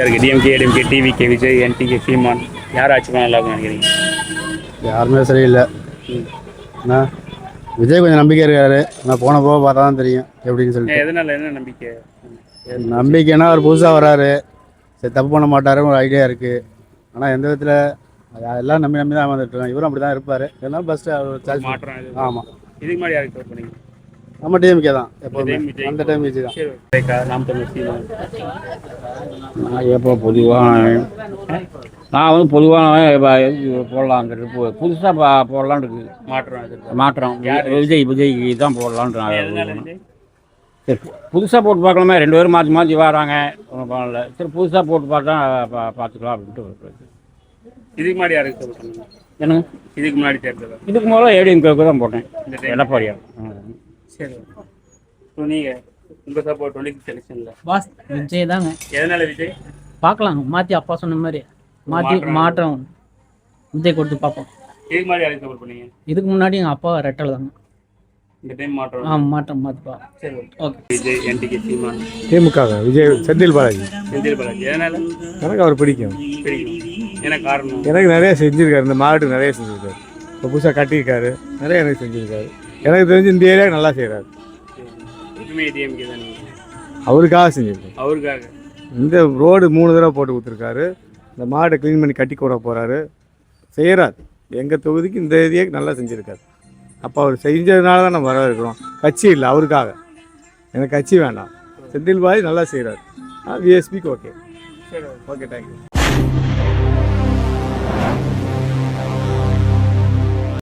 இருக்கு DMK ADMK TVK Vijay NTK Seeman யார் ஆட்சி பண்ண நல்லா இருக்கும்னு நினைக்கிறீங்க? யாருமே சரியில்லை. என்ன விஜய் கொஞ்சம் நம்பிக்கை இருக்காரு. ஆனால் போன போக பார்த்தா தான் தெரியும் எப்படின்னு சொல்லிட்டு. எதனால என்ன நம்பிக்கை? நம்பிக்கைன்னா அவர் புதுசாக வராரு, சரி தப்பு பண்ண மாட்டாருன்னு ஒரு ஐடியா இருக்குது. ஆனால் எந்த விதத்தில் எல்லாம் நம்பி நம்பி தான் வந்துட்டு இருக்கோம். இவரும் அப்படி தான் இருப்பார். இருந்தாலும் ஃபஸ்ட்டு அவர் மாற்றம். ஆமாம், இதுக்கு மாதிரி யாருக்கு சப்போர்ட் பண்ணீங்க? நம்ம டிஎம்கே தான் எப்போதுமே. அந்த டைம் விஜய் தான். நாம் தமிழ் சீமான் நான் எப்போ நான் வந்து பொதுவாக போடலான்ட்டு புதுசாக போடலான்னு இருக்குது. மாற்றம் விஜய்க்கு தான் போடலான்ட்டு நான் சரி புதுசாக போட்டு பார்க்கலாமே. 2 பேரும் மாற்றி மாற்றி வராங்க, ஒன்றும் பண்ணல. சரி புதுசாக போட்டு பார்த்தா பார்த்துக்கலாம் அப்படின்ட்டு. இதுக்கு முன்னாடி யாருக்கு சப்போர்ட் பண்ணுங்க? என்னங்க இதுக்கு முன்னாடி தேர்தல்? இதுக்கு முதல்ல ஏடிஎம்கேவுக்கு தான் போட்டேன், எடப்பாடியா. சரி, இப்போ நீங்கள் உங்கள் சப்போர்ட் 26 எலெக்ஷனில்? பாஸ் விஜய் தாங்க. எதனால விஜய்? பார்க்கலாம், மாற்றி அப்பா சொன்ன மாதிரி மாற்றம் விஜய் கொடுத்து பார்ப்போம். இதுக்கு முன்னாடி யாருக்கு சப்போர்ட் பண்ணீங்க? இதுக்கு முன்னாடி எங்கள் அப்பா ரெட்டல் தாங்க. இந்த டைம் மாற்றம்? மாற்றம் மாற்றிப்பா. சரி, ஓகே. விஜய் என்டிகே சீமான் திமுக விஜய் செந்தில் பாலாஜி. செந்தில் பாலாஜி எதனால எனக்கு அவர் பிடிக்கும். என்ன காரணம்? எனக்கு நிறைய செஞ்சுருக்காரு, இந்த மாவட்டத்துக்கு நிறைய செஞ்சுருக்காரு. இப்போ புதுசாக கட்டியிருக்காரு, நிறைய எனக்கு செஞ்சுருக்காரு. எனக்கு தெரிஞ்சு இந்த ஏரியாவுக்கு நல்லா செய்கிறாரு. டிஎம்கே தான்? அவருக்காக செஞ்சுருக்காரு. அவருக்காக இந்த ரோடு 3 தடவை போட்டு கொடுத்துருக்காரு. இந்த மாடை க்ளீன் பண்ணி கட்டி கூட போகிறாரு, செய்கிறார். எங்கள் தொகுதிக்கு இந்த ஏரியாவுக்கு நல்லா செஞ்சுருக்காரு. அப்போ அவர் செஞ்சதுனால தான் நம்ம வர இருக்கிறோம். கட்சி இல்லை, அவருக்காக. எனக்கு கட்சி வேண்டாம். செந்தில் பாய் நல்லா செய்கிறார். விஎஸ்பிக்கு ஓகே. சரி, ஓகே, தேங்க்யூ.